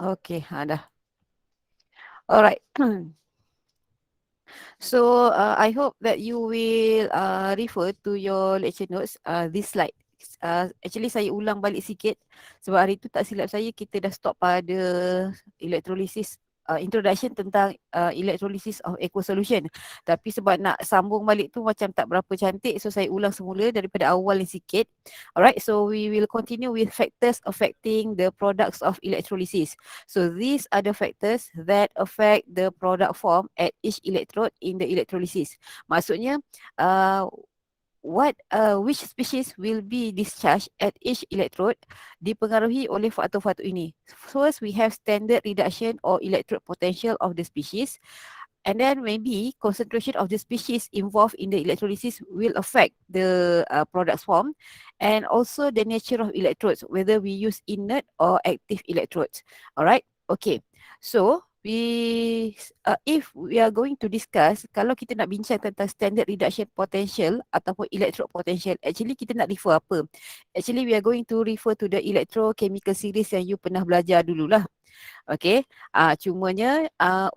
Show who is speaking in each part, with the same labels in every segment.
Speaker 1: Okay, dah. Alright. So I hope that you will refer to your lecture notes this slide. Actually saya ulang balik sikit sebab hari tu tak silap saya kita dah stop pada electrolysis introduction tentang electrolysis of aqueous solution. Tapi sebab nak sambung balik tu macam tak berapa cantik, so saya ulang semula daripada awal ni sikit. Alright, so we will continue with factors affecting the products of electrolysis. So these are the factors that affect the product form at each electrode in the electrolysis. Maksudnya which species will be discharged at each electrode dipengaruhi oleh faktor-faktor ini. First, we have standard reduction or electrode potential of the species. And then maybe concentration of the species involved in the electrolysis will affect the product form, and also the nature of electrodes, whether we use inert or active electrodes. Alright, okay. So if we are going to discuss, kalau kita nak bincang tentang standard reduction potential ataupun electrode potential, actually kita nak refer apa? Actually we are going to refer to the electrochemical series yang you pernah belajar dululah. Okay, cumanya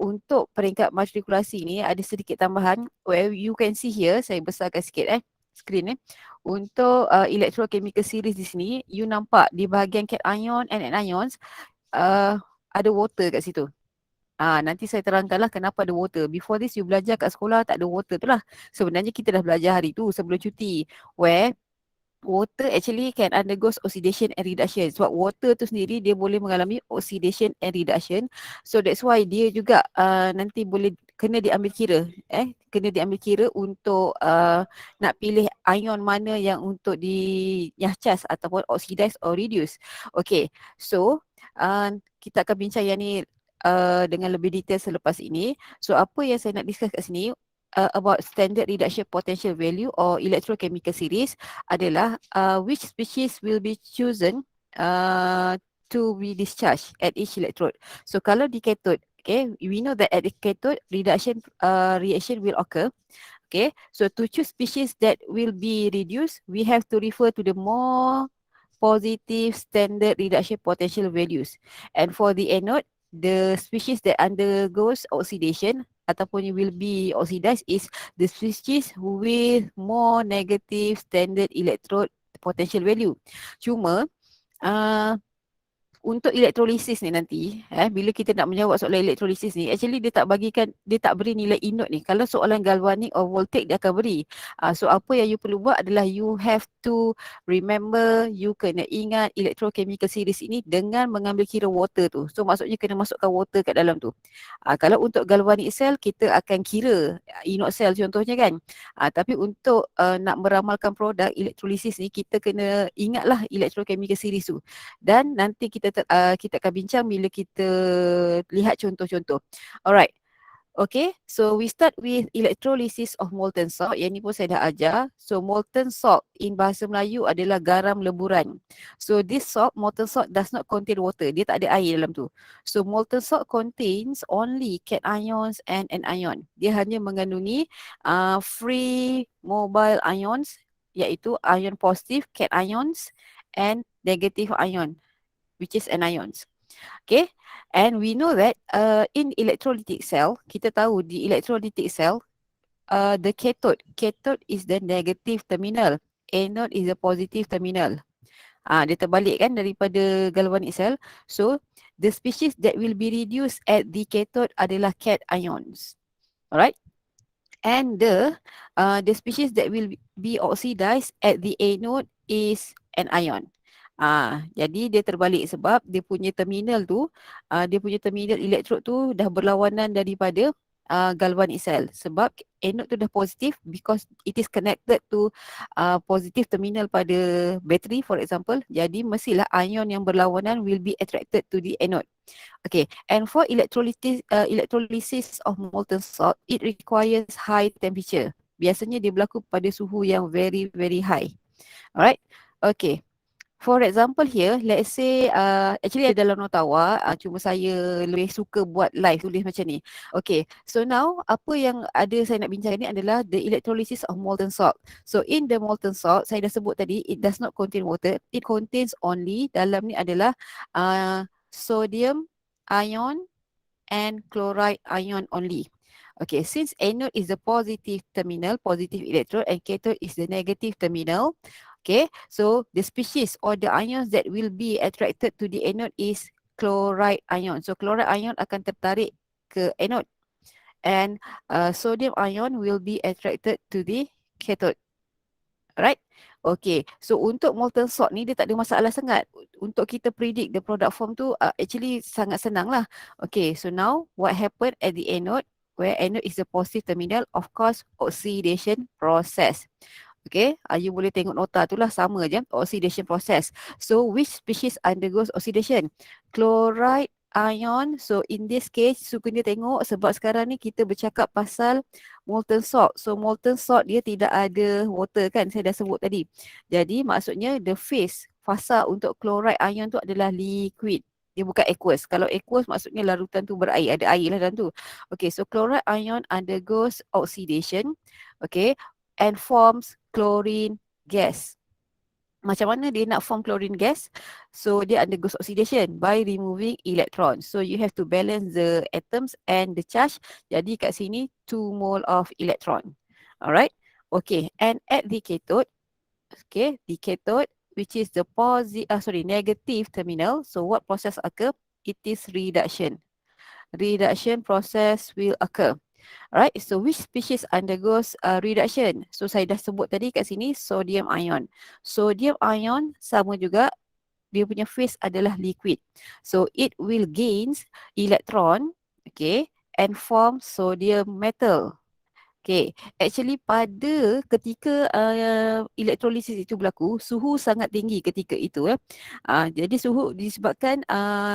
Speaker 1: untuk peringkat matrikulasi ni ada sedikit tambahan. Where you can see here, saya besarkan sikit screen Untuk electrochemical series di sini, you nampak di bahagian cation and anions ada water kat situ. Nanti saya terangkanlah kenapa ada water. Before this you belajar kat sekolah tak ada water tu lah. Sebenarnya kita dah belajar hari tu sebelum cuti. Where water actually can undergo oxidation and reduction. Sebab water tu sendiri dia boleh mengalami oxidation and reduction. So that's why dia juga nanti boleh kena diambil kira. Kena diambil kira untuk nak pilih ion mana yang untuk dinyahcas ataupun oxidize or reduce. Okay, so kita akan bincang yang ni dengan lebih detail selepas ini. So apa yang saya nak discuss kat sini about standard reduction potential value or electrochemical series adalah which species will be chosen to be discharged at each electrode. So kalau di cathode, okay, we know that at the cathode reduction reaction will occur. Okay, so to choose species that will be reduced, we have to refer to the more positive standard reduction potential values. And for the anode, the species that undergoes oxidation ataupun will be oxidized is the species with more negative standard electrode potential value. Cuma untuk elektrolisis ni nanti, bila kita nak menjawab soalan elektrolisis ni, actually dia tak beri nilai inert ni. Kalau soalan galvanic or voltaic dia akan beri. So apa yang you perlu buat adalah you have to remember, you kena ingat electrochemical series ini dengan mengambil kira water tu. So maksudnya kena masukkan water kat dalam tu. Kalau untuk galvanic cell, kita akan kira inert cell contohnya kan. Tapi untuk nak meramalkan produk elektrolisis ni, kita kena ingatlah electrochemical series tu. Dan nanti kita akan bincang bila kita lihat contoh-contoh. Alright. Okay, so we start with electrolysis of molten salt. Yang ni pun saya dah ajar. So molten salt in bahasa Melayu adalah garam leburan. So this salt, molten salt does not contain water. Dia tak ada air dalam tu. So molten salt contains only cations and anion. Dia hanya mengandungi free mobile ions, iaitu ion positif, cations, and negative ion, which is anions. Okay, and we know that in electrolytic cell, kita tahu di electrolytic cell, the cathode is the negative terminal, anode is the positive terminal. Dia terbalik kan daripada galvanic cell. So the species that will be reduced at the cathode adalah cations. Alright, and the species that will be oxidized at the anode is an ion. Jadi dia terbalik sebab dia punya terminal tu, dia punya terminal elektrod tu dah berlawanan daripada galvanic cell. Sebab anode tu dah positif because it is connected to positive terminal pada battery for example. Jadi mestilah ion yang berlawanan will be attracted to the anode. Okay, and for electrolysis of molten salt, it requires high temperature. Biasanya dia berlaku pada suhu yang very very high. Alright, okay. For example here, let's say actually ada dalam Notawa, cuma saya lebih suka buat live tulis macam ni. Okay, so now apa yang ada saya nak bincang ni adalah the electrolysis of molten salt. So in the molten salt, saya dah sebut tadi, it does not contain water. It contains only, dalam ni adalah sodium ion and chloride ion only. Okay, since anode is the positive terminal, positive electrode, and cathode is the negative terminal. Okay, so the species or the ions that will be attracted to the anode is chloride ion. So chloride ion akan tertarik ke anode, and sodium ion will be attracted to the cathode. Alright. Okay. So untuk molten salt ni dia tak ada masalah sangat. Untuk kita predict the product form tu actually sangat senang lah. Okay. So now what happened at the anode? Where anode is the positive terminal, of course, oxidation process. Okay, you boleh tengok nota tu lah, sama je, oxidation process. So which species undergoes oxidation? Chloride ion. So in this case, suka dia tengok sebab sekarang ni kita bercakap pasal molten salt. So molten salt dia tidak ada water kan, saya dah sebut tadi. Jadi maksudnya the phase, fasa untuk chloride ion tu adalah liquid. Dia bukan aqueous. Kalau aqueous maksudnya larutan tu berair, ada air lah dalam tu. Okay, so chloride ion undergoes oxidation. Okay, and forms chlorine gas. Macam mana dia nak form chlorine gas? So dia undergoes oxidation by removing electrons. So you have to balance the atoms and the charge. Jadi kat sini 2 mole of electron. Alright. Okay. And at the cathode, okay, the cathode, which is the negative terminal. So what process occur? It is reduction. Reduction process will occur. Alright, so which species undergoes reduction? So saya dah sebut tadi kat sini sodium ion. Sodium ion sama juga, dia punya phase adalah liquid. So it will gains electron, okay, and form sodium metal. Okay, actually pada ketika elektrolisis itu berlaku, suhu sangat tinggi ketika itu. Jadi suhu disebabkan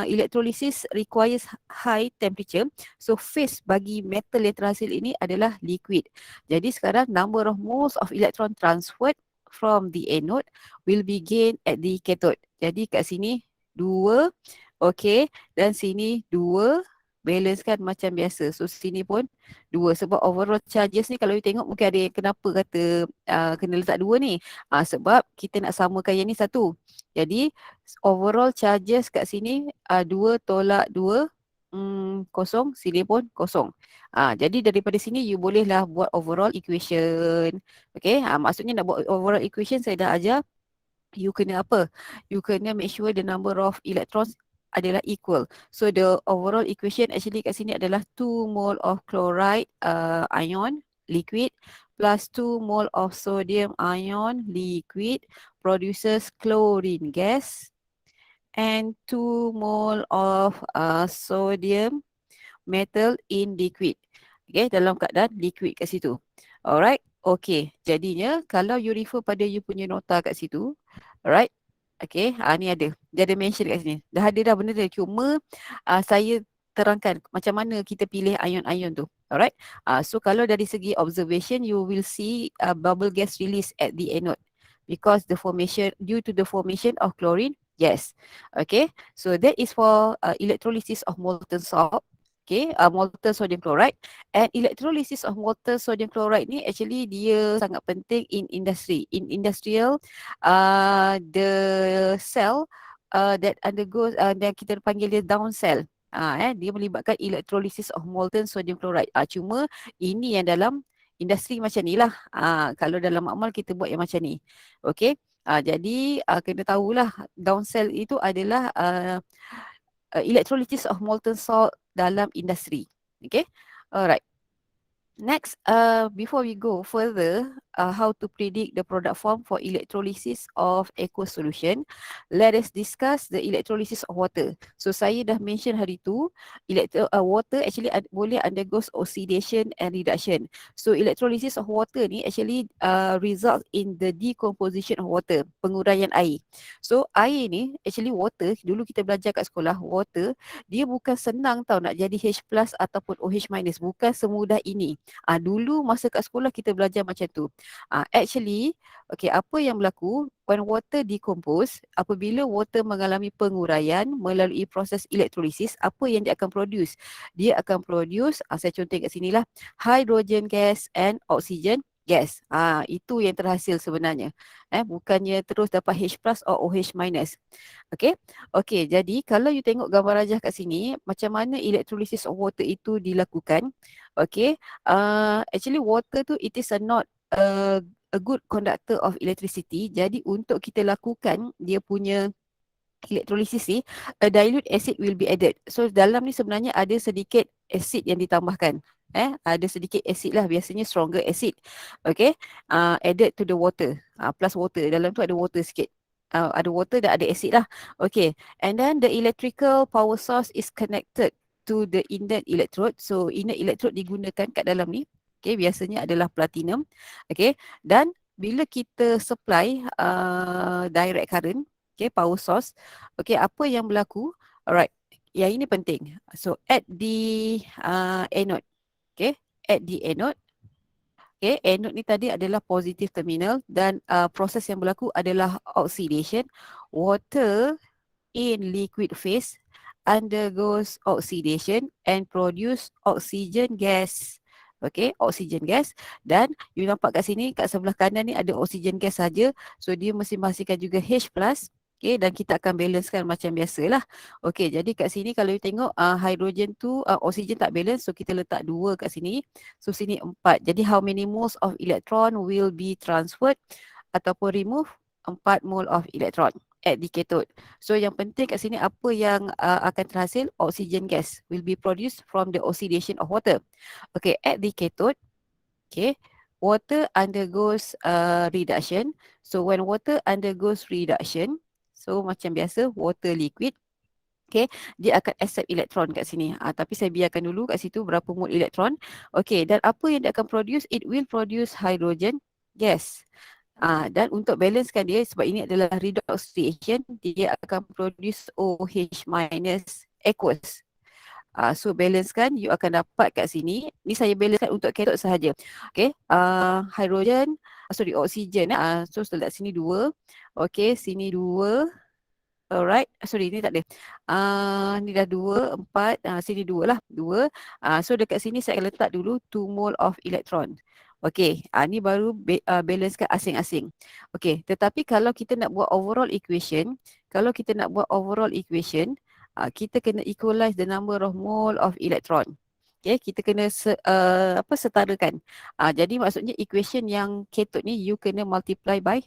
Speaker 1: elektrolisis requires high temperature. So phase bagi metal yang terhasil ini adalah liquid. Jadi sekarang number of moles of electron transferred from the anode will be gained at the cathode. Jadi kat sini 2, okay, dan sini 2, balance kan macam biasa. So sini pun 2 sebab overall charges ni kalau you tengok mungkin ada yang kenapa kata kena letak 2 ni. Sebab kita nak samakan yang ni 1. Jadi overall charges kat sini 2 tolak 2 kosong, sini pun kosong. Jadi daripada sini you bolehlah buat overall equation. Okay, maksudnya nak buat overall equation saya dah ajar. You kena apa? You kena make sure the number of electrons adalah equal. So the overall equation actually kat sini adalah 2 mole of chloride ion liquid plus 2 mole of sodium ion liquid produces chlorine gas and 2 mole of sodium metal in liquid. Okay, dalam keadaan liquid kat situ. Alright, okay. Jadinya kalau you refer pada you punya nota kat situ, alright, okay, ni ada. Dia ada mention kat sini. Dah ada dah benda dia. Cuma saya terangkan macam mana kita pilih ion-ion tu. Alright. So kalau dari segi observation, you will see bubble gas release at the anode because due to the formation of chlorine gas. Okay. So that is for electrolysis of molten salt. Okay, molten sodium chloride. And electrolysis of molten sodium chloride ni actually dia sangat penting in industry. In industrial, the cell that undergoes, yang kita panggil dia down cell. Dia melibatkan electrolysis of molten sodium chloride. Cuma ini yang dalam industri macam ni lah. Kalau dalam makmal kita buat yang macam ni. Okay. Jadi kena tahulah down cell itu adalah electrolysis of molten salt dalam industri. Okay. Alright. Next, before we go further, how to predict the product form for electrolysis of aqueous solution, let us discuss the electrolysis of water. So saya dah mention hari tu, water actually boleh undergoes oxidation and reduction. So electrolysis of water ni actually result in the decomposition of water, penguraian air. So air ni actually water, dulu kita belajar kat sekolah, water dia bukan senang tau nak jadi H+ ataupun OH-, bukan semudah ini. Dulu masa kat sekolah kita belajar macam tu. Actually, okay, apa yang berlaku when water decompose, apabila water mengalami penguraian melalui proses elektrolisis, apa yang dia akan produce? Dia akan produce, saya contoh kat sini lah, hydrogen gas and oxygen gas. Itu yang terhasil sebenarnya. Bukannya terus dapat H plus atau OH minus. Okay. Okay, jadi kalau you tengok gambar rajah kat sini, macam mana electrolysis of water itu dilakukan. Okay. Actually water tu it is not a good conductor of electricity. Jadi untuk kita lakukan dia punya elektrolisis ni, a dilute acid will be added. So dalam ni sebenarnya ada sedikit acid yang ditambahkan. Ada sedikit acid lah, biasanya stronger acid. Okay, added to the water. Plus water, dalam tu ada water sikit. Ada water dan ada acid lah. Okay, and then the electrical power source is connected to the inert electrode. So inert electrode digunakan kat dalam ni. Okay, biasanya adalah platinum. Okay, dan bila kita supply direct current, okay, power source. Okay, apa yang berlaku? Alright, yang ini penting. So, at the anode. Okay, at the anode. Okay, anode ni tadi adalah positive terminal dan proses yang berlaku adalah oxidation. Water in liquid phase undergoes oxidation and produce oxygen gas. Okay, oxygen gas. Dan you nampak kat sini, kat sebelah kanan ni ada oxygen gas saja. So, dia mesti menghasilkan juga H plus. Okay, dan kita akan balancekan macam biasalah. Okay, jadi kat sini kalau you tengok hydrogen tu, oxygen tak balance. So, kita letak 2 kat sini. So, sini 4. Jadi, how many moles of electron will be transferred ataupun remove? 4 mole of electron at the cathode. So yang penting kat sini apa yang akan terhasil? Oxygen gas will be produced from the oxidation of water. Okay, at the cathode, okay, water undergoes reduction. So when water undergoes reduction, so macam biasa water liquid, okay, dia akan accept elektron kat sini. Tapi saya biarkan dulu kat situ berapa mol elektron. Okay, dan apa yang dia akan produce? It will produce hydrogen gas. Dan untuk balancekan dia, sebab ini adalah redox reaction, dia akan produce OH minus aqueous. So balancekan, you akan dapat kat sini. Ni saya balancekan untuk cathode sahaja. Okay, hydrogen, oxygen. So letak sini 2. Okay, sini 2. Alright, sorry ni tak ada. Ni dah 2, 4, sini 2 lah, 2. So dekat sini saya akan letak dulu 2 mole of electron. Okay, ni baru balancekan asing-asing. Okay, tetapi kalau kita nak buat overall equation, kita kena equalize the number of mole of electron. Okay, kita kena setarakan. Jadi maksudnya equation yang cathode ni you kena multiply by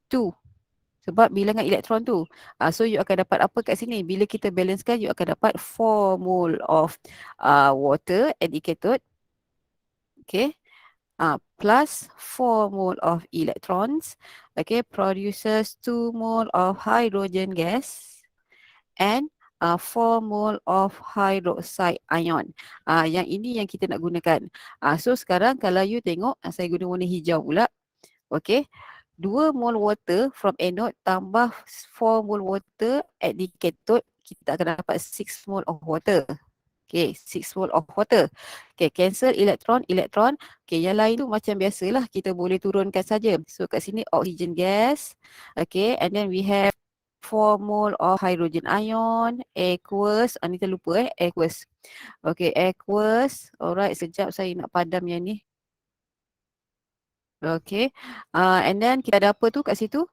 Speaker 1: 2. Sebab bilangan elektron tu. So you akan dapat apa kat sini? Bila kita balancekan, you akan dapat 4 mole of water at the cathode. Okay. Plus 4 mole of electrons. Okay. Produces 2 mole of hydrogen gas. And 4 mole of hydroxide ion. Yang ini yang kita nak gunakan. So sekarang kalau you tengok, saya guna warna hijau pula. Okay. 2 mole water from anode tambah 4 mole water at the cathode, kita akan dapat 6 mole of water. Okay, 6 mole of water. Okay, cancel elektron. Okay, yang lain tu macam biasalah, kita boleh turunkan saja. So kat sini oxygen gas. Okay, and then we have 4 mole of hydrogen ion, aqueous. Ni terlupa aqueous. Okay, aqueous. Alright, sekejap saya nak padam yang ni. Okay, and then kita ada apa tu kat situ?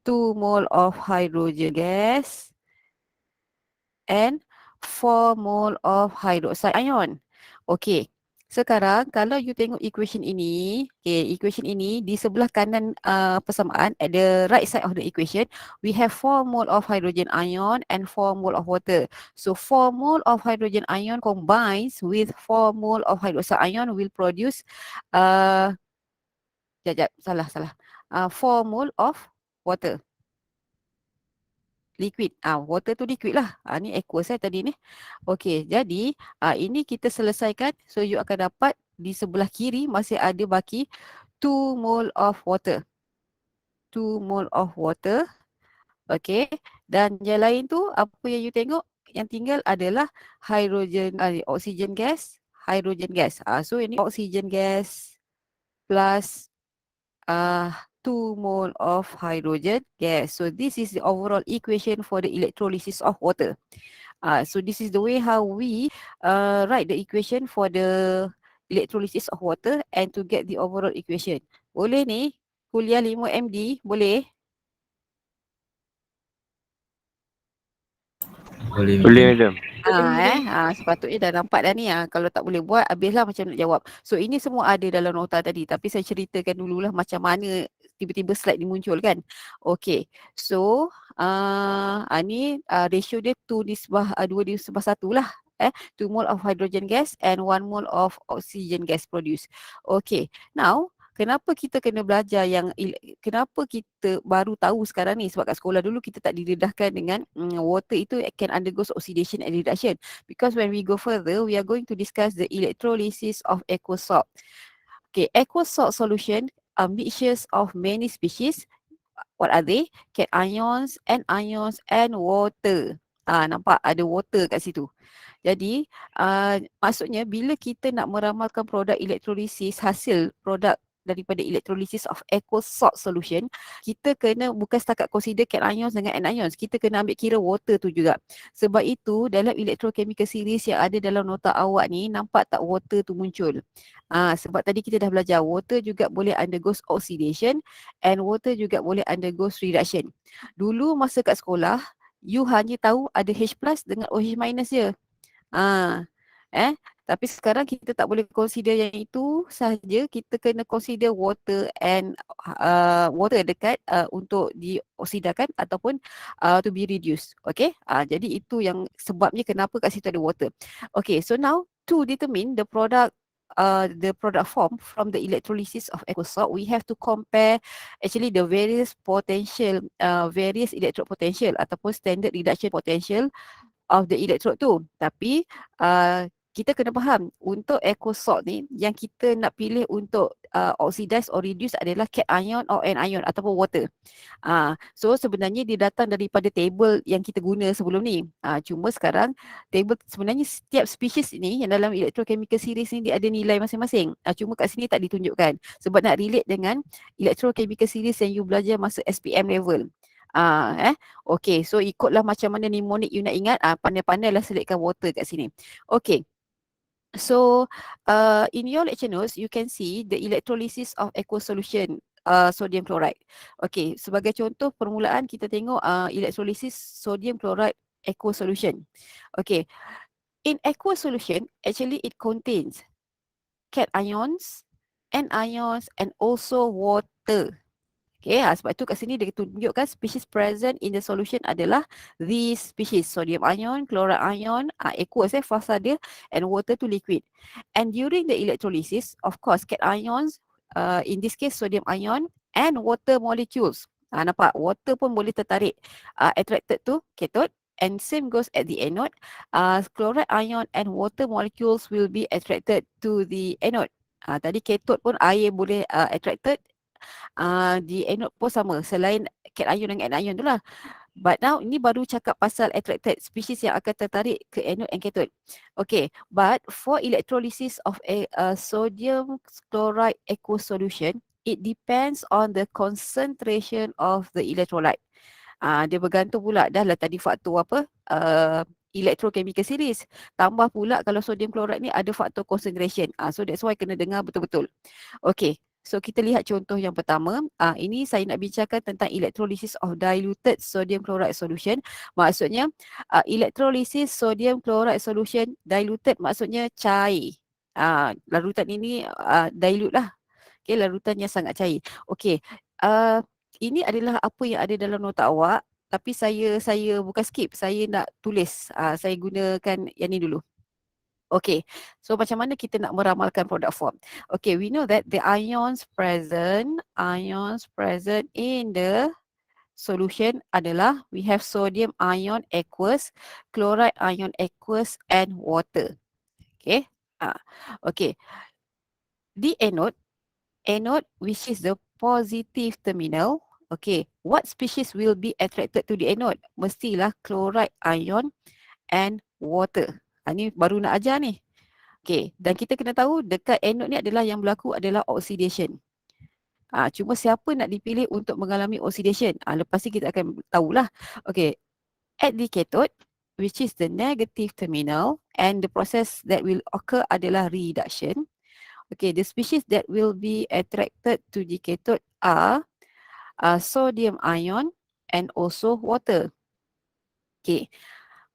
Speaker 1: 2 mole of hydrogen gas and 4 mole of hydroxide ion. Okay, sekarang kalau you tengok equation ini, okay, equation ini di sebelah kanan persamaan, at the right side of the equation, we have 4 mole of hydrogen ion and 4 mole of water. So 4 mole of hydrogen ion combines with 4 mole of hydroxide ion will produce salah. 4 mole of water. Liquid. Water tu liquid lah. Ni aqueous tadi ni. Okey, jadi ini kita selesaikan. So you akan dapat di sebelah kiri masih ada baki 2 mole of water. 2 mole of water. Okey. Dan yang lain tu apa yang you tengok? Yang tinggal adalah hydrogen, oxygen gas, hydrogen gas. So ini oxygen gas plus 2 mole of hydrogen gas. So this is the overall equation for the electrolysis of water. So this is the way how we write the equation for the electrolysis of water and to get the overall equation. Boleh ni? Kuliah 5 MD, boleh?
Speaker 2: Boleh,
Speaker 3: Boleh,
Speaker 2: madam.
Speaker 3: madam.
Speaker 1: Sepatutnya dah nampak dah ni. Kalau tak boleh buat, habislah macam nak jawab. So ini semua ada dalam nota tadi, tapi saya ceritakan dululah macam mana tiba-tiba slide ni muncul kan. Okay, so ni ratio dia 2:1 lah. 2 mole of hydrogen gas and 1 mole of oxygen gas produced. Okay, now kenapa kita kena belajar kenapa kita baru tahu sekarang ni, sebab kat sekolah dulu kita tak didedahkan dengan water itu can undergo oxidation and reduction, because when we go further we are going to discuss the electrolysis of aqueous salt. Okay, aqueous salt solution are mixtures of many species. What are they? Cations, anions and water. Nampak ada water kat situ. Jadi maksudnya bila kita nak meramalkan produk elektrolisis, hasil produk daripada electrolysis of aqueous salt solution, kita kena bukan setakat consider cations dengan anions, kita kena ambil kira water tu juga. Sebab itu dalam electrochemical series yang ada dalam nota awak ni, nampak tak water tu muncul? Sebab tadi kita dah belajar water juga boleh undergo oxidation and water juga boleh undergo reduction. Dulu masa kat sekolah, you hanya tahu ada H plus dengan OH minus je. Tapi sekarang kita tak boleh consider yang itu sahaja, kita kena consider water and water dekat untuk dioksidakan ataupun to be reduced. Okay, jadi itu yang sebabnya kenapa kat situ ada water. Okay, so now to determine the product form from the electrolysis of aqueous salt, we have to compare actually the various potential, various electrode potential ataupun standard reduction potential of the electrode tu. Tapi kita kena faham untuk aqueous salt ni yang kita nak pilih untuk oxidize or reduce adalah cation or anion ataupun water. So sebenarnya dia datang daripada table yang kita guna sebelum ni. Cuma sekarang table sebenarnya setiap spesies ni yang dalam electrochemical series ni dia ada nilai masing-masing. Cuma kat sini tak ditunjukkan sebab nak relate dengan electrochemical series yang you belajar masa SPM level. Okay, so ikutlah macam mana mnemonic you nak ingat, pandai-pandailah selitkan water kat sini. Okay, so in your lecture notes you can see the electrolysis of aqueous solution sodium chloride. Okay, sebagai contoh permulaan kita tengok electrolysis sodium chloride aqueous solution. Okay, in aqueous solution actually it contains cations, anions and also water. Okay, sebab tu kat sini dia tunjukkan species present in the solution adalah these species, sodium ion, chloride ion, aqueous fasa dia, and water to liquid. And during the electrolysis, of course, cations, in this case sodium ion and water molecules. Nampak, water pun boleh tertarik, attracted to cathode, and same goes at the anode. Chloride ion and water molecules will be attracted to the anode. Tadi cathode pun air boleh attracted, di anode pun sama, selain cation dengan anion tu lah. But now ini baru cakap pasal attracted, species yang akan tertarik ke anode and cathode. Okay, but for electrolysis of a sodium chloride aqueous solution, it depends on the concentration of the electrolyte. Dia bergantung pula, dah lah tadi faktor apa, electrochemical series. Tambah pula kalau sodium chloride ni ada faktor concentration. So that's why kena dengar betul-betul. Okay, so kita lihat contoh yang pertama. Ini saya nak bincangkan tentang electrolysis of diluted sodium chloride solution. Maksudnya electrolysis sodium chloride solution diluted maksudnya cair. Larutan ini dilute lah. Okay, larutan yang sangat cair. Okay, ini adalah apa yang ada dalam nota awak. Tapi saya bukan skip, saya nak tulis. Saya gunakan yang ni dulu. Okay, so macam mana kita nak meramalkan product form? Okay, we know that the ions present in the solution adalah we have sodium ion aqueous, chloride ion aqueous and water. Okay, okay. The anode which is the positive terminal. Okay, what species will be attracted to the anode? Mestilah chloride ion and water. Ni baru nak ajar ni. Okay, dan kita kena tahu dekat anode ni adalah yang berlaku adalah oxidation. Cuma siapa nak dipilih untuk mengalami oxidation? Lepas ni kita akan tahulah. Okay, at the cathode, which is the negative terminal, and the process that will occur adalah reduction. Okay, the species that will be attracted to the cathode are sodium ion and also water. Okay,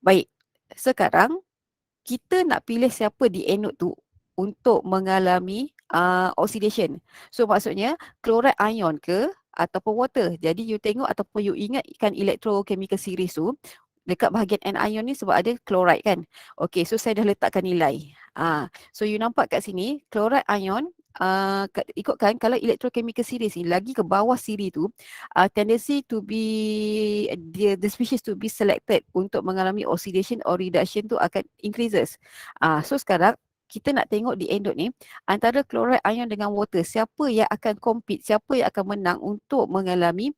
Speaker 1: baik. Sekarang kita nak pilih siapa di anode tu untuk mengalami oxidation. So maksudnya chloride ion ke ataupun water. Jadi you tengok ataupun you ingatkan electrochemical series tu dekat bahagian anion ni sebab ada chloride kan. Okay, so saya dah letakkan nilai. So you nampak kat sini chloride ion ikutkan kalau electrochemical series ni lagi ke bawah siri tu tendency to be the species to be selected untuk mengalami oxidation or reduction tu akan increases. So sekarang kita nak tengok di anode ni antara chloride ion dengan water siapa yang akan compete, siapa yang akan menang untuk mengalami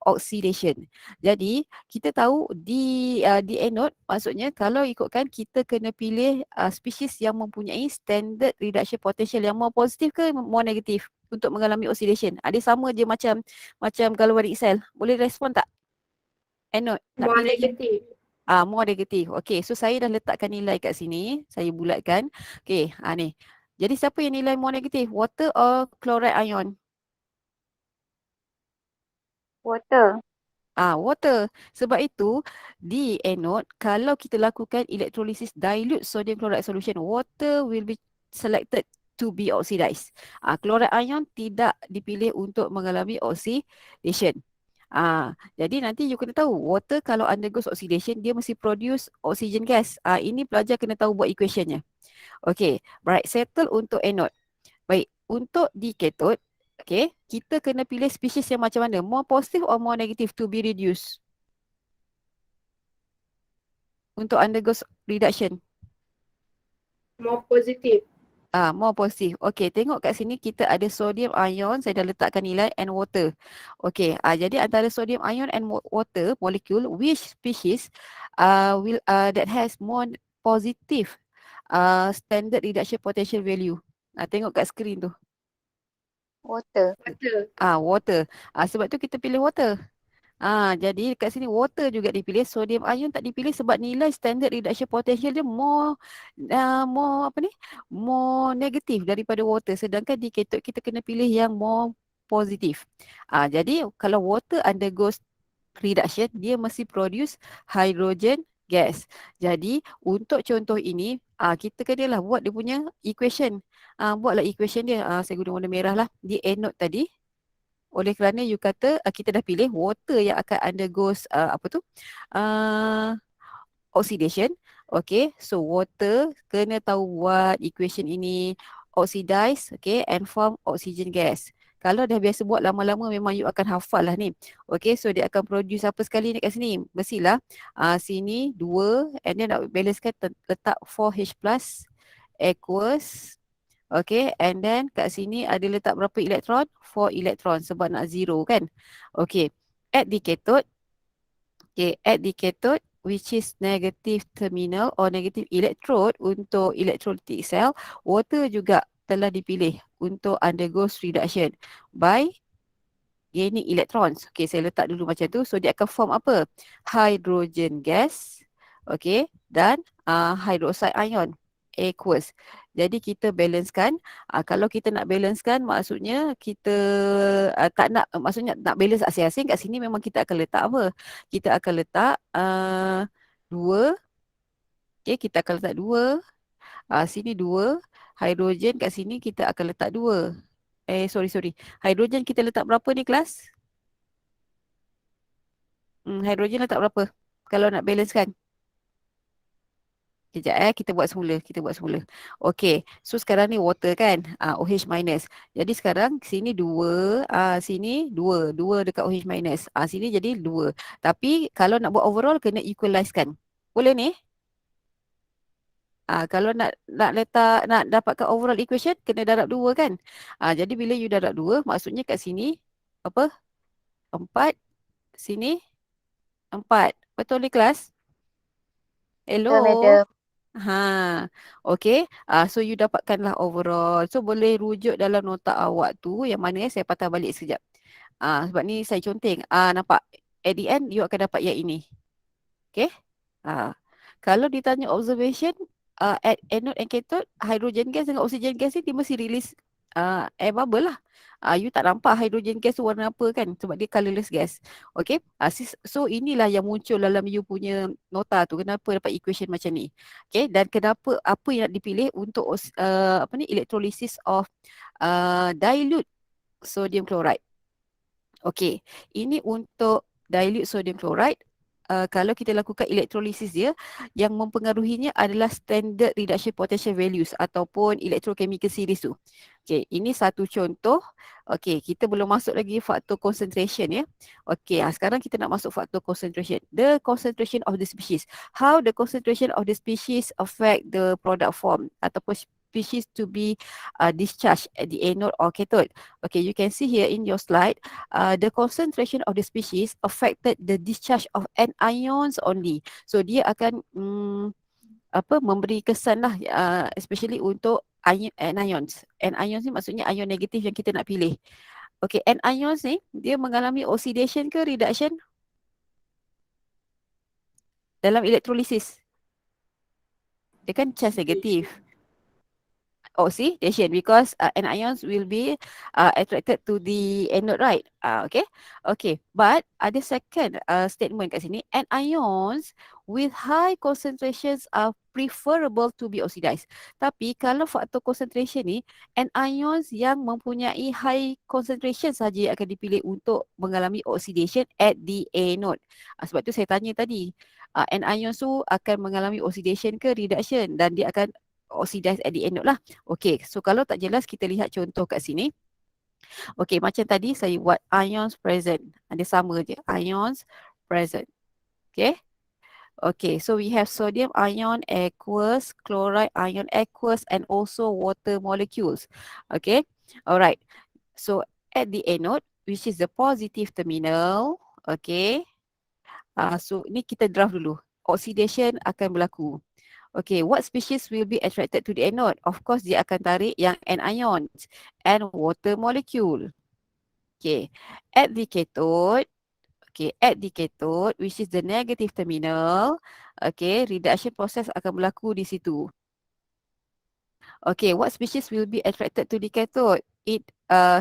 Speaker 1: oxidation. Jadi kita tahu di anode maksudnya kalau ikutkan kita kena pilih spesies yang mempunyai standard reduction potential yang more positif ke more negatif untuk mengalami oxidation. Ada sama je macam galvanic cell. Boleh respon tak? Anode nak
Speaker 2: More
Speaker 1: pilih
Speaker 2: negatif.
Speaker 1: more negatif. Okey, so saya dah letakkan nilai kat sini. Saya bulatkan. Okey, ni. Jadi siapa yang nilai more negatif? Water or chloride ion?
Speaker 3: Water.
Speaker 1: Water. Sebab itu di anode kalau kita lakukan electrolysis dilute sodium chloride solution, water will be selected to be oxidized. Chloride ion tidak dipilih untuk mengalami oxidation. Jadi nanti you kena tahu water kalau undergoes oxidation dia mesti produce oxygen gas. Ini pelajar kena tahu buat equationnya. Okay, right, settle untuk anode. Baik, untuk di cathode, okay, kita kena pilih spesies yang macam mana? More positive or more negative to be reduced? Untuk undergo reduction.
Speaker 2: More positif.
Speaker 1: More positive. Okay, tengok kat sini kita ada sodium ion, saya dah letakkan nilai, and water. Okay, jadi antara sodium ion and water molecule, which species will that has more positive standard reduction potential value? Tengok kat skrin tu.
Speaker 3: Water.
Speaker 2: Water.
Speaker 1: Water. Sebab tu kita pilih water. Jadi kat sini water juga dipilih, sodium ion tak dipilih sebab nilai standard reduction potential dia more more negatif daripada water, sedangkan di cathode kita kena pilih yang more positif. Jadi kalau water undergoes reduction dia mesti produce hydrogen gas. Jadi untuk contoh ini kita kenalah buat dia punya equation. Buatlah equation dia. Saya guna warna merah lah di anode tadi. Oleh kerana you kata kita dah pilih water yang akan undergoes oxidation. Okay, so water kena tahu buat equation ini, oxidize, okay, and form oxygen gas. Kalau dah biasa buat lama-lama memang you akan hafal lah ni. Okay, so dia akan produce apa sekali ni kat sini? Mestilah sini 2 and then nak balancekan letak 4H plus equals. Okay, and then kat sini ada letak berapa elektron? 4 elektron sebab nak zero kan? Okay, at the cathode, which is negative terminal or negative electrode untuk electrolytic cell, water juga telah dipilih untuk undergoes reduction by gaining electrons. Okay, saya letak dulu macam tu. So dia akan form apa? Hydrogen gas, okay, dan hydroxide ion aqueous. Jadi kita balancekan. Kalau kita nak balancekan maksudnya kita tak nak, maksudnya nak balance asing-asing kat sini memang kita akan letak apa? Kita akan letak 2. Okay, kita akan letak 2. Sini 2. Hidrogen kat sini kita akan letak 2. Sorry. Hidrogen kita letak berapa ni kelas? Hidrogen letak berapa? Kalau nak balancekan. Kejap kita buat semula. Okey, so sekarang ni water kan, OH minus. Jadi sekarang sini 2, sini 2 dekat OH minus. Sini jadi 2. Tapi kalau nak buat overall kena equalize kan. Boleh ni? Kalau nak dapatkan overall equation kena darab 2 kan. Jadi bila you darab 2 maksudnya kat sini apa? 4, sini 4. Betul ni kelas? Hello.
Speaker 3: Madam.
Speaker 1: Okay. So you dapatkanlah overall. So boleh rujuk dalam nota awak tu yang mana saya patah balik sekejap. Sebab ni saya conteng. Nampak? At the end you akan dapat yang ini. Okay. Kalau ditanya observation, at anode and cathode, hydrogen gas dengan oxygen gas ni dia mesti release air bubble lah. You tak nampak hydrogen gas tu warna apa kan, sebab dia colourless gas. Okay, so inilah yang muncul dalam you punya nota tu, kenapa dapat equation macam ni. Okay, dan kenapa, apa yang dipilih untuk electrolysis of dilute sodium chloride. Okay, ini untuk dilute sodium chloride. Kalau kita lakukan electrolysis dia, yang mempengaruhinya adalah standard reduction potential values ataupun electrochemical series tu. Okay, ini satu contoh. Okay, kita belum masuk lagi faktor concentration ya. Okay, sekarang kita nak masuk faktor concentration. The concentration of the species. How the concentration of the species affect the product form ataupun species to be discharged at the anode or cathode. Okay, you can see here in your slide, the concentration of the species affected the discharge of anions only. So dia akan memberi kesan lah, especially untuk anions. Anions ni maksudnya ion negatif yang kita nak pilih. Okay, anions ni dia mengalami oxidation ke reduction dalam electrolysis? Dia kan charge negatif. Oxidation, because anions will be attracted to the anode, right? Okay. But ada second statement kat sini, anions with high concentrations are preferable to be oxidized. Tapi kalau faktor concentration ni, anions yang mempunyai high concentration saja akan dipilih untuk mengalami oxidation at the anode. Sebab tu saya tanya tadi, anions tu akan mengalami oxidation ke reduction, dan dia akan oxidize at the anode lah. Okay, so kalau tak jelas kita lihat contoh kat sini. Okay, macam tadi saya buat ions present. Ada sama je, ions present. Okay. Okay, so we have sodium ion aqueous, chloride ion aqueous, and also water molecules. Okay, alright. So at the anode, which is the positive terminal, okay. So ni kita draft dulu. Oxidation akan berlaku. Okay, what species will be attracted to the anode? Of course, dia akan tarik yang anions and water molecule. Okay, at the cathode, which is the negative terminal, okay, reduction process akan berlaku di situ. Okay, what species will be attracted to the cathode?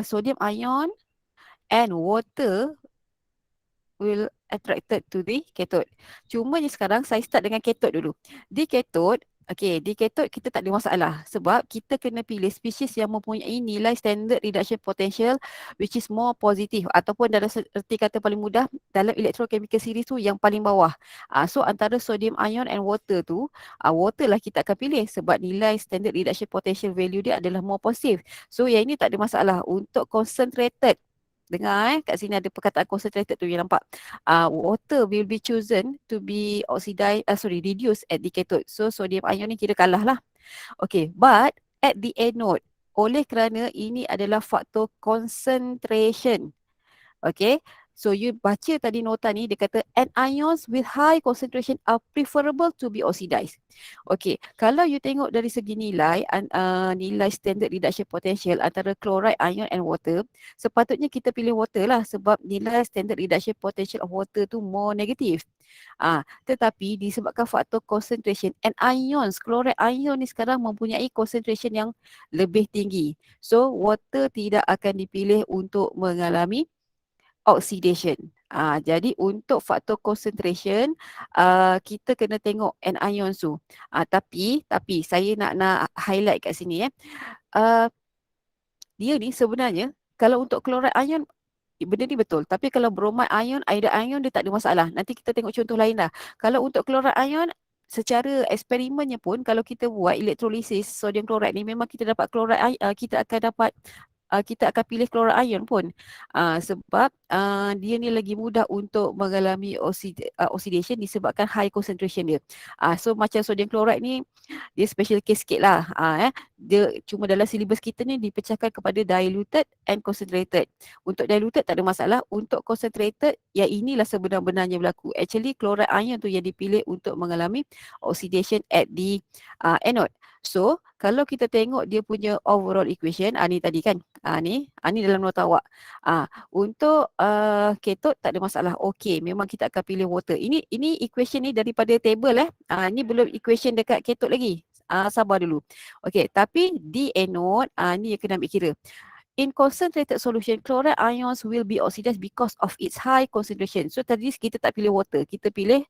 Speaker 1: Sodium ion and water will attracted to the cathode. Cuma ni sekarang saya start dengan cathode dulu. Di cathode kita tak ada masalah sebab kita kena pilih spesies yang mempunyai nilai standard reduction potential which is more positive, ataupun dalam erti kata paling mudah dalam electrochemical series tu yang paling bawah. So antara sodium ion and water tu, water lah kita akan pilih sebab nilai standard reduction potential value dia adalah more positive. So yang ini tak ada masalah. Untuk concentrated, dengar kat sini ada perkataan concentrated tu yang nampak. Water will be chosen to be reduced at the cathode. So sodium ion ni kira kalah lah. Okay, but at the anode, oleh kerana ini adalah faktor concentration. Okay, so you baca tadi nota ni, dia kata anions with high concentration are preferable to be oxidized. Okay, kalau you tengok dari segi nilai, nilai standard reduction potential antara chloride ion and water, sepatutnya kita pilih water lah sebab nilai standard reduction potential of water tu more negative. Tetapi disebabkan faktor concentration, anions, chloride ion ni sekarang mempunyai concentration yang lebih tinggi. So water tidak akan dipilih untuk mengalami oxidation. Jadi untuk faktor concentration, kita kena tengok anions tu. Tapi saya nak highlight kat sini dia ni sebenarnya kalau untuk chloride ion benda ni betul. Tapi kalau bromide ion, iodide ion dia tak ada masalah. Nanti kita tengok contoh lain lah. Kalau untuk chloride ion, secara eksperimennya pun kalau kita buat electrolysis sodium chloride ni, memang kita dapat chloride kita akan pilih chloride ion pun. Sebab dia ni lagi mudah untuk mengalami oxidation disebabkan high concentration dia. So macam sodium chloride ni dia special case sikit lah. Dia cuma dalam syllabus kita ni dipecahkan kepada diluted and concentrated. Untuk diluted tak ada masalah. Untuk concentrated, yang inilah sebenar-benarnya berlaku. Actually chloride ion tu yang dipilih untuk mengalami oxidation at the anode. So kalau kita tengok dia punya overall equation, ni tadi kan, ni dalam nota awak. Untuk cathode tak ada masalah. Okay, memang kita akan pilih water. Ini equation ni daripada table Ini belum equation dekat cathode lagi. Sabar dulu. Okey, tapi di anode, ni yang kena ambil kira. In concentrated solution, chloride ions will be oxidized because of its high concentration. So tadi kita tak pilih water, kita pilih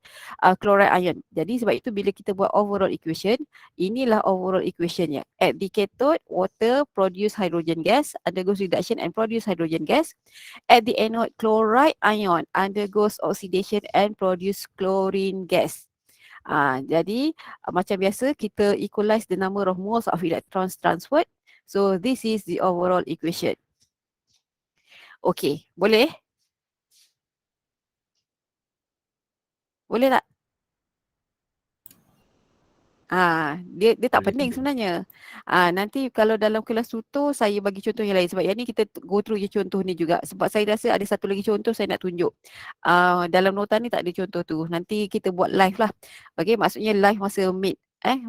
Speaker 1: chloride ion. Jadi sebab itu bila kita buat overall equation, inilah overall equationnya. At the cathode, water produce hydrogen gas, undergoes reduction and produce hydrogen gas. At the anode, chloride ion undergoes oxidation and produce chlorine gas. Jadi macam biasa kita equalize the number of moles of electrons transferred. So this is the overall equation. Okay, boleh? Boleh tak? Dia tak pening sebenarnya. Nanti kalau dalam kelas tutor saya bagi contoh yang lain sebab yang ni kita go through je contoh ni juga sebab saya rasa ada satu lagi contoh saya nak tunjuk. Dalam nota ni tak ada contoh tu. Nanti kita buat live lah. Okay, maksudnya live masa meet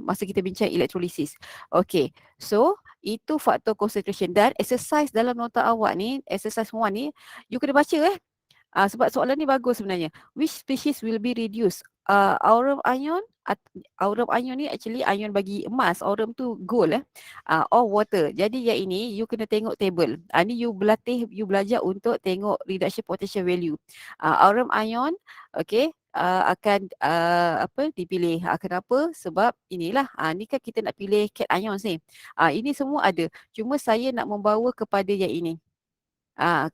Speaker 1: masa kita bincang elektrolisis. Okay, so itu faktor concentration dan exercise dalam nota awak ni, exercise 1 ni you kena baca sebab soalan ni bagus sebenarnya. Which species will be reduced? Aurum ion, aurum ion ni actually ion bagi emas, aurum tu gold or water. Jadi yang ini you kena tengok table. Ni you berlatih, you belajar untuk tengok reduction potential value. Aurum ion, okay, akan dipilih. Kenapa? Sebab inilah, ni kan kita nak pilih cation ions ni. Ini semua ada. Cuma saya nak membawa kepada yang ini.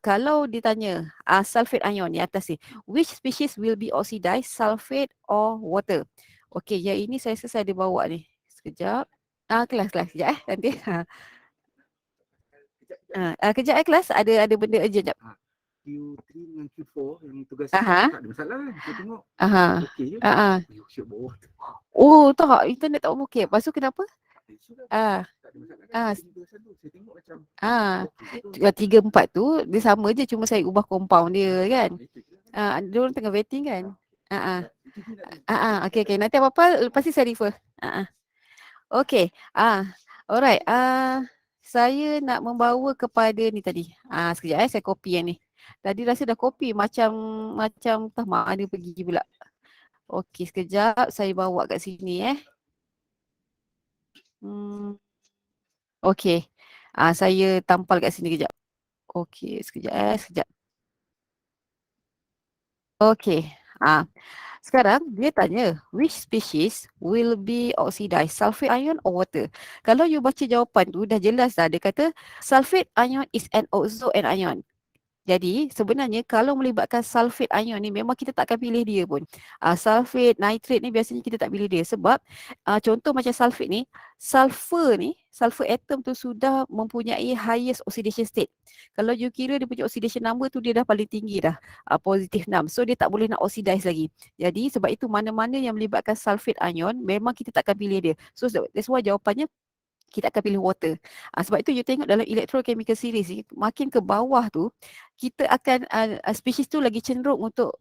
Speaker 1: Kalau ditanya sulfate ion ni atas ni, which species will be oxidized, sulfate or water? Okey, yang ini saya rasa saya ada bawa ni. Sekejap. Kelas sekejap nanti. Kejap kelas, ada benda urgent jap.
Speaker 4: Q3 dengan Q4 yang tugas
Speaker 1: tak
Speaker 4: ada masalah kan? Saya tengok okey je. Syuk bawah.
Speaker 1: Oh, tak, internet tak okey. Lepas tu kenapa?
Speaker 4: Tak ada masalah kan? Saya tengok macam
Speaker 1: 3-4 tu dia sama je, cuma saya ubah compound dia kan. Dia orang tengah waiting kan. Okey, nanti apa-apa lepas ni saya refer. Okey. Alright. Saya nak membawa kepada ni tadi. Sekejap saya copy yang ni. Tadi rasa dah copy macam entah mana pergi pula. Okey, sekejap saya bawa kat sini Okey. Saya tampal kat sini kejap. Okey, sekejap. Okey. Sekarang dia tanya, which species will be oxidized, sulfate ion or water? Kalau you baca jawapan tu dah jelas dah. Dia kata sulfate ion is an oxo anion. Jadi sebenarnya kalau melibatkan sulfate ion ni memang kita tak akan pilih dia pun. Sulfate, nitrate ni biasanya kita tak pilih dia sebab contoh macam sulfate ni, sulfur atom tu sudah mempunyai highest oxidation state. Kalau you kira dia punya oxidation number tu dia dah paling tinggi dah, positif 6. So dia tak boleh nak oxidize lagi. Jadi sebab itu mana-mana yang melibatkan sulfate ion memang kita tak akan pilih dia. So that's why jawapannya kita akan pilih water. Sebab itu you tengok dalam electrochemical series ni, makin ke bawah tu, kita akan, spesies tu lagi cenderung untuk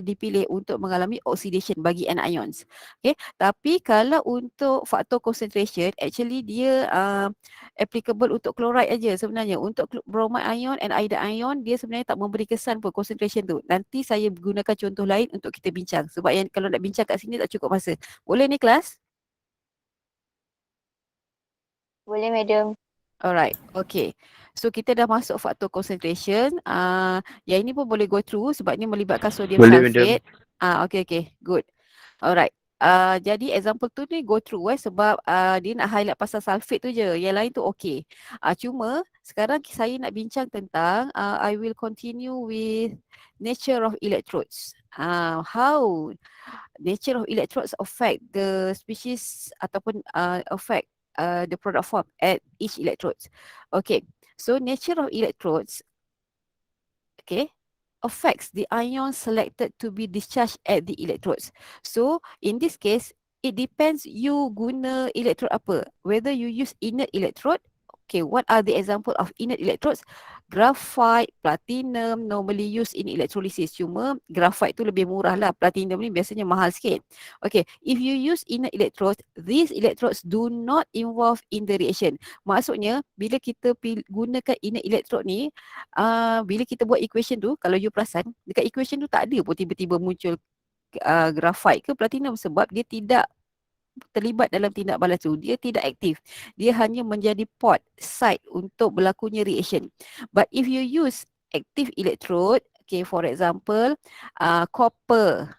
Speaker 1: dipilih untuk mengalami oxidation bagi anions. Okay? Tapi kalau untuk faktor concentration, actually dia applicable untuk chloride aja sebenarnya. Untuk bromide ion and iodide ion, dia sebenarnya tak memberi kesan pun concentration tu. Nanti saya gunakan contoh lain untuk kita bincang. Sebab yang kalau nak bincang kat sini tak cukup masa. Boleh ni kelas?
Speaker 3: Boleh, madam.
Speaker 1: Alright, okay. So kita dah masuk faktor concentration. Yang ini pun boleh go through sebab ni melibatkan sodium sulfate. Okay, good. Alright. Jadi example tu ni go through sebab dia nak highlight pasal sulfate tu je. Yang lain tu okay. Cuma sekarang saya nak bincang tentang I will continue with nature of electrodes. How nature of electrodes affect the species ataupun affect the product form at each electrodes. Okay, so nature of electrodes, affects the ion selected to be discharged at the electrodes. So in this case, it depends you guna electrode apa. Whether you use inert electrode. Okay, what are the example of inert electrodes? Graphite, platinum normally used in electrolysis. Cuma graphite tu lebih murah lah. Platinum ni biasanya mahal sikit. Okay, if you use inert electrodes, these electrodes do not involve in the reaction. Maksudnya, bila kita gunakan inert electrode ni, bila kita buat equation tu, kalau you perasan, dekat equation tu tak ada pun tiba-tiba muncul graphite ke platinum sebab dia tidak terlibat dalam tindak balas tu, dia tidak aktif. Dia hanya menjadi port, site untuk berlakunya reaction. But if you use active electrode, okay, for example, copper,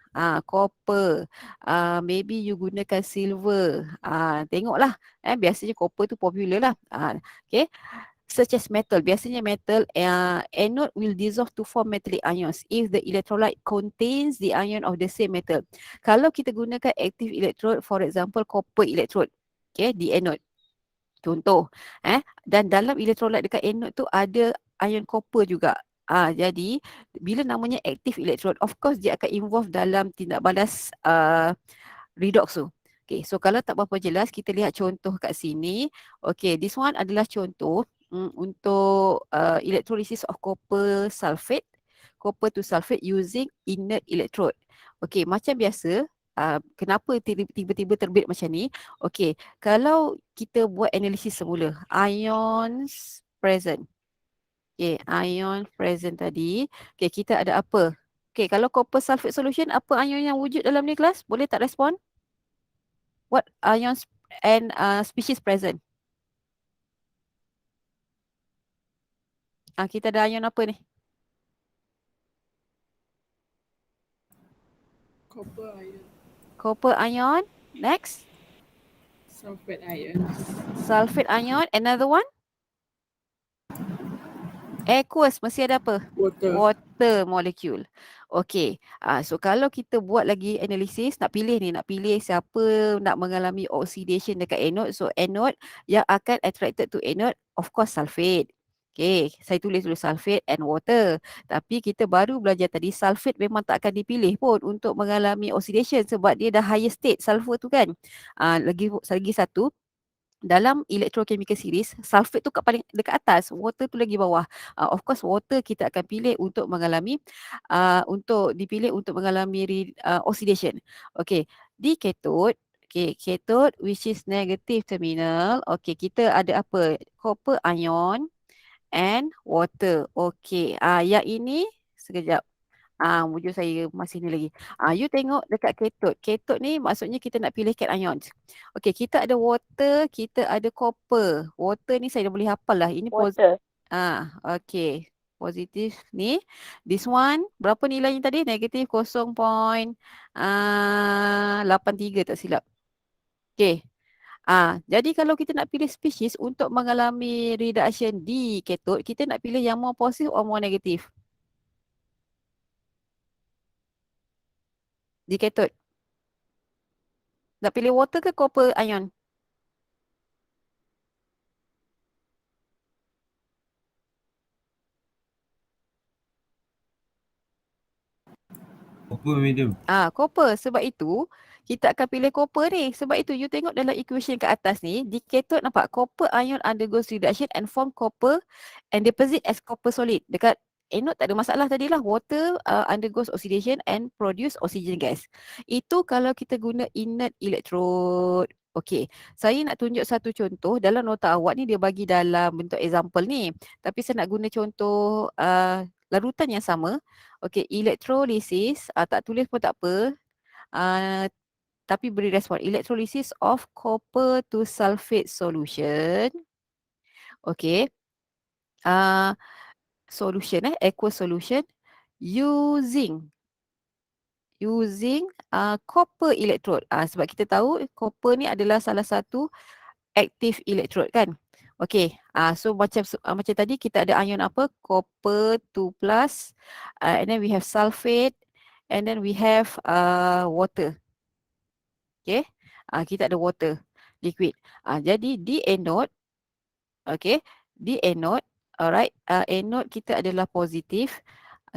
Speaker 1: maybe you gunakan silver, tengoklah, biasanya copper tu popular lah, okay. Such as metal, biasanya metal, anode will dissolve to form metallic ions if the electrolyte contains the ion of the same metal. Kalau kita gunakan active electrode, for example copper electrode, okay, di anode, contoh, dan dalam electrolyte dekat anode tu ada ion copper juga. Jadi bila namanya active electrode, of course dia akan involve dalam tindak balas redox tu. Okay, so kalau tak berapa jelas, kita lihat contoh kat sini. Okay, this one adalah contoh untuk electrolysis of copper sulfate, copper to sulfate using inert electrode. Okay, macam biasa, kenapa tiba-tiba terbit macam ni? Okay, kalau kita buat analisis semula, ions present. Okay, ion present tadi. Okay, kita ada apa? Okay, kalau copper sulfate solution, apa ion yang wujud dalam ni kelas? Boleh tak respon? What ions and species present? Kita ada ion apa ni?
Speaker 2: Copper ion.
Speaker 1: Copper ion. Next.
Speaker 2: Sulfate ion.
Speaker 1: Sulfate ion. Another one. Aqueous, mesti ada apa?
Speaker 2: Water.
Speaker 1: Water molecule. Okay. So kalau kita buat lagi analisis, nak pilih siapa nak mengalami oxidation dekat anode. So anode yang akan attracted to anode, of course sulfate. Okay, saya tulis dulu sulfate and water. Tapi kita baru belajar tadi, sulfate memang tak akan dipilih pun untuk mengalami oxidation sebab dia dah higher state sulfur tu kan. Lagi satu, dalam electrochemical series, sulfate tu kat paling dekat atas, water tu lagi bawah. Of course water kita akan pilih untuk mengalami oxidation. Okay, di cathode, okay, cathode which is negative terminal. Okay, kita ada apa? Copper ion and water. Okay, yang ini sekejap. Wujud saya masih ni lagi. You tengok dekat cathode. Cathode ni maksudnya kita nak pilih cation. Okey, kita ada water, kita ada copper. Water ni saya dah boleh hafal lah. Ini
Speaker 3: Water.
Speaker 1: okey. Positif ni. This one, berapa nilainya tadi? Negatif 0.83 tak silap. Okey. Jadi kalau kita nak pilih species untuk mengalami reduction di cathode, kita nak pilih yang more positif atau more negatif? Di cathode. Nak pilih water ke copper ion?
Speaker 5: Copper medium.
Speaker 1: Copper. Sebab itu, kita akan pilih copper ni. Sebab itu, you tengok dalam equation kat atas ni, di cathode nampak copper ion undergoes reduction and form copper and deposit as copper solid. Dekat anode tak ada masalah tadilah. Water undergoes oxidation and produce oxygen gas. Itu kalau kita guna inert electrode. Okey, saya nak tunjuk satu contoh. Dalam nota awak ni dia bagi dalam bentuk example ni. Tapi saya nak guna contoh larutan yang sama. Okey, electrolysis, tak tulis pun tak apa. Tapi beri respon. Electrolysis of copper to sulfate solution. Okey. Solution, aqueous solution using copper electrode. Sebab kita tahu copper ni adalah salah satu active electrode kan. Okey, so macam tadi kita ada ion apa? Copper 2+, and then we have sulfate, and then we have water. Okay, kita ada water liquid. Jadi di anode, okay, di anode, alright, anode kita adalah positif.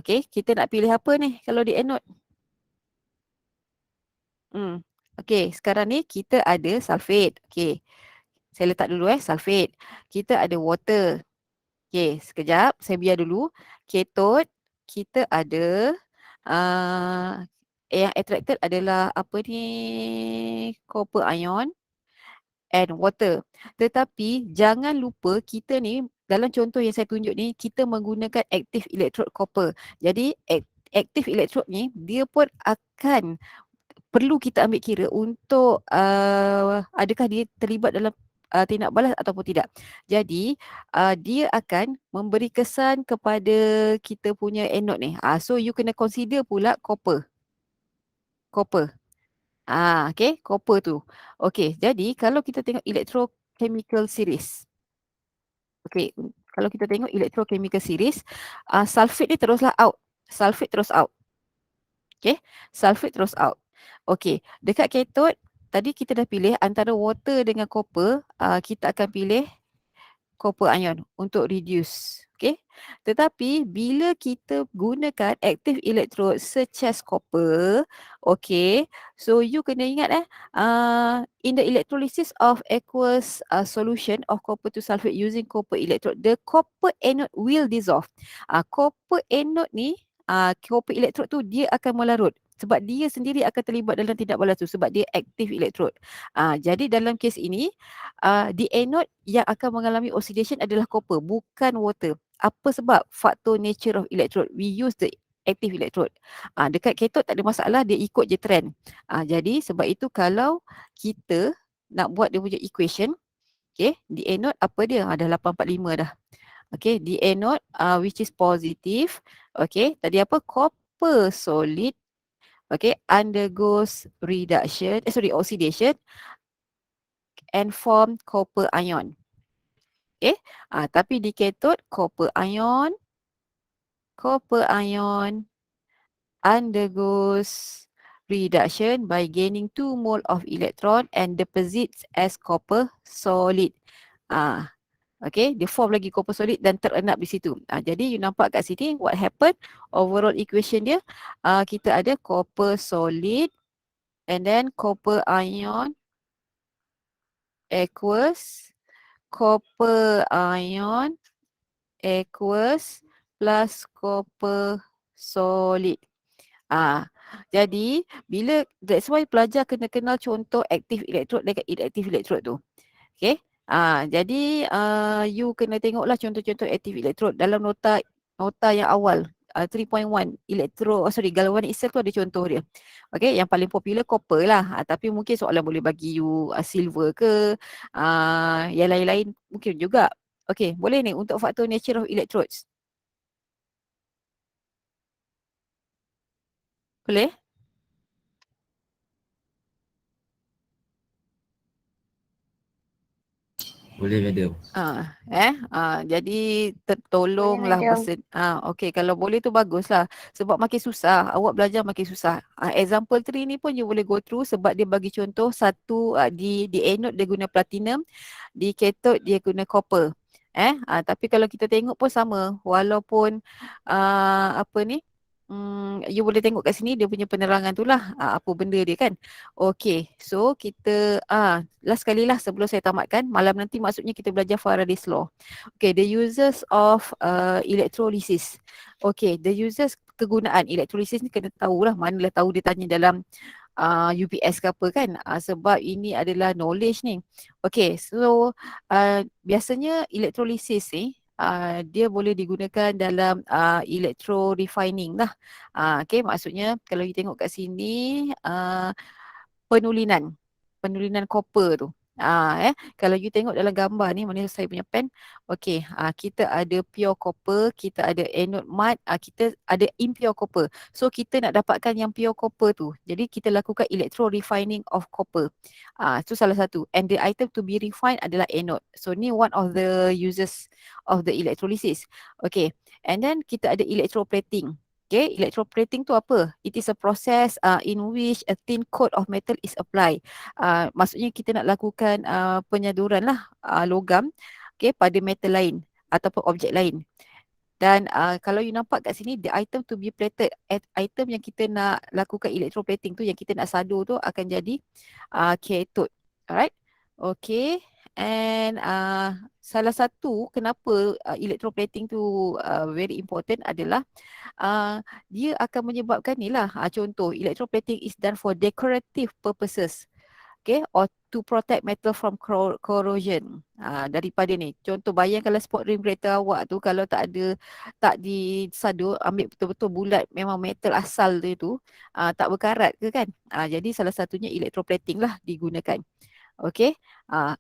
Speaker 1: Okay, kita nak pilih apa ni kalau di anode? Okay, sekarang ni kita ada sulfate. Okay, saya letak dulu sulfate. Kita ada water. Okay, sekejap. Saya biar dulu. Cathode, kita ada yang attracted adalah apa ni? Copper ion and water. Tetapi jangan lupa kita ni dalam contoh yang saya tunjuk ni kita menggunakan active electrode copper. Jadi active electrode ni dia pun akan perlu kita ambil kira untuk adakah dia terlibat dalam tindak balas ataupun tidak. Jadi dia akan memberi kesan kepada kita punya anode ni. So you kena consider pula copper. Okay, copper tu. Okay, jadi kalau kita tengok electrochemical series. Okay, kalau kita tengok electrochemical series, sulfate ni teruslah out. Sulfate terus out. Okay, sulfate terus out. Okay, dekat cathode, tadi kita dah pilih antara water dengan copper, kita akan pilih copper ion untuk reduce. Okay, tetapi bila kita gunakan active electrode such as copper, okay, so you kena ingat in the electrolysis of aqueous solution of copper to sulfate using copper electrode, the copper anode will dissolve. Copper anode ni, copper electrode tu dia akan melarut sebab dia sendiri akan terlibat dalam tindak balas tu sebab dia active electrode. Jadi dalam kes ini, the anode yang akan mengalami oxidation adalah copper, bukan water. Apa sebab? Faktor nature of electrode. We use the active electrode. Dekat cathode tak ada masalah, dia ikut je trend. Jadi sebab itu kalau kita nak buat dia punya equation, okay, the anode apa dia? Dah 845 dah. Okay, the anode which is positive. Okay, tadi apa? Copper solid. Okay, undergoes oxidation and form copper ion. Okay, tapi di cathode copper ion undergoes reduction by gaining 2 mole of electron and deposits as copper solid. Okay, dia form lagi copper solid dan terenap di situ. Jadi you nampak kat sini what happen, overall equation dia, kita ada copper solid and then copper ion aqueous, copper ion aqueous plus copper solid. Jadi bila, that's why pelajar kena kenal contoh active electrode dengan inactive electrode tu. Okay. Jadi you kena tengoklah contoh-contoh active electrode dalam nota yang awal. 3.1 galvanic cell tu ada contoh dia. Okay, yang paling popular copper lah. Tapi mungkin soalan boleh bagi you silver ke, yang lain-lain mungkin juga. Okay, boleh ni untuk faktor nature of electrodes. Boleh?
Speaker 5: Boleh, madam.
Speaker 1: Jadi tolonglah
Speaker 3: madam.
Speaker 1: okey, kalau boleh tu baguslah sebab makin susah, awak belajar makin susah. Example 3 ni pun you boleh go through sebab dia bagi contoh satu, di anode dia guna platinum, di cathode dia guna copper. Tapi kalau kita tengok pun sama walaupun you boleh tengok kat sini dia punya penerangan tu lah, apa benda dia kan. Okey, so kita last sekali lah sebelum saya tamatkan. Malam nanti maksudnya kita belajar Faraday's law. Okay, the uses of electrolysis. Okay, the uses, kegunaan electrolysis ni kena tahulah, manalah tahu dia tanya dalam UPS ke apa kan, sebab ini adalah knowledge ni. Okay, so biasanya electrolysis ni dia boleh digunakan dalam electro refining lah. Okay, maksudnya kalau you tengok kat sini penulinan copper tu. Kalau you tengok dalam gambar ni, mana saya punya pen. Okey, kita ada pure copper, kita ada anode matte, kita ada impure copper. So kita nak dapatkan yang pure copper tu. Jadi kita lakukan electro refining of copper. Itu salah satu. And the item to be refined adalah anode. So ni one of the uses of the electrolysis. Okay, and then kita ada electroplating. Okay, electroplating tu apa? It is a process in which a thin coat of metal is applied. Maksudnya kita nak lakukan penyaduran lah logam, okay, pada metal lain ataupun objek lain. Dan kalau you nampak kat sini, the item to be plated, item yang kita nak lakukan electroplating tu, yang kita nak sadur tu akan jadi cathode. Alright, okay. And salah satu kenapa electroplating tu very important adalah dia akan menyebabkan ni lah, contoh electroplating is done for decorative purposes, okay, or to protect metal from corrosion. Daripada ni. Contoh bayang kalau sport rim kereta awak tu kalau tak disaduk, ambil betul-betul bulat memang metal asal dia tu, tak berkarat ke kan? Jadi salah satunya electroplating lah digunakan. Okey.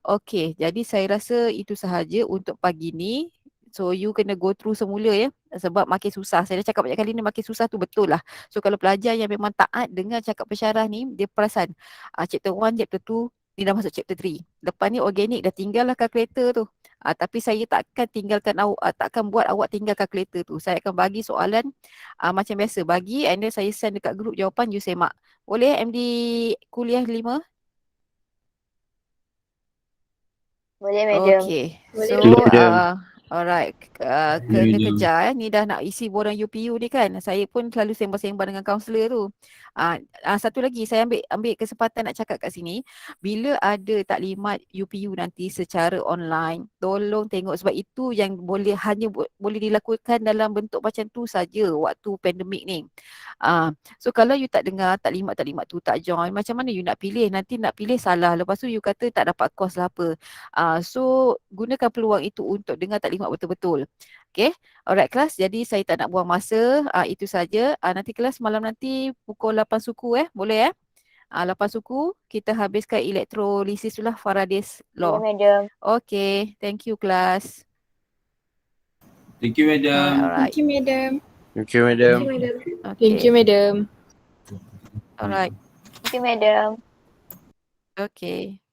Speaker 1: Okey. Jadi saya rasa itu sahaja untuk pagi ni. So you kena go through semula ya. Sebab makin susah. Saya dah cakap banyak kali ni makin susah tu betul lah. So kalau pelajar yang memang taat dengar cakap pensyarah ni, dia perasan chapter 1, chapter 2, ni dah masuk chapter 3. Lepas ni organik dah tinggal lah kalkulator tu. Tapi saya takkan tinggalkan awak, takkan buat awak tinggal kalkulator tu. Saya akan bagi soalan macam biasa. Bagi and then saya send dekat grup jawapan you semak. Boleh MD kuliah 5?
Speaker 3: Boleh, madam.
Speaker 1: Okay.
Speaker 2: Boleh,
Speaker 1: So,
Speaker 5: madam.
Speaker 1: alright. Kena kejar ni dah nak isi borang UPU ni kan. Saya pun selalu sembang-sembang dengan kaunselor tu. Satu lagi saya ambil kesempatan nak cakap kat sini. Bila ada taklimat UPU nanti secara online, tolong tengok sebab itu yang hanya boleh dilakukan dalam bentuk macam tu saja waktu pandemik ni. So kalau you tak dengar taklimat-taklimat tu, tak join, macam mana you nak pilih? Nanti nak pilih salah. Lepas tu you kata tak dapat course lah apa. So gunakan peluang itu untuk dengar taklimat betul-betul. Okay. Alright kelas. Jadi saya tak nak buang masa. Itu saja. Nanti kelas malam nanti pukul 8 suku Boleh 8 suku kita habiskan elektrolisis tu lah, Faraday's law.
Speaker 3: Boleh, madam.
Speaker 1: Okay. Thank you kelas.
Speaker 5: Thank you, madam.
Speaker 1: Alright.
Speaker 2: Thank you, madam.
Speaker 5: Thank you, madam.
Speaker 1: Okay.
Speaker 2: Thank you, madam.
Speaker 1: Alright.
Speaker 3: Thank you, madam.
Speaker 1: Okay.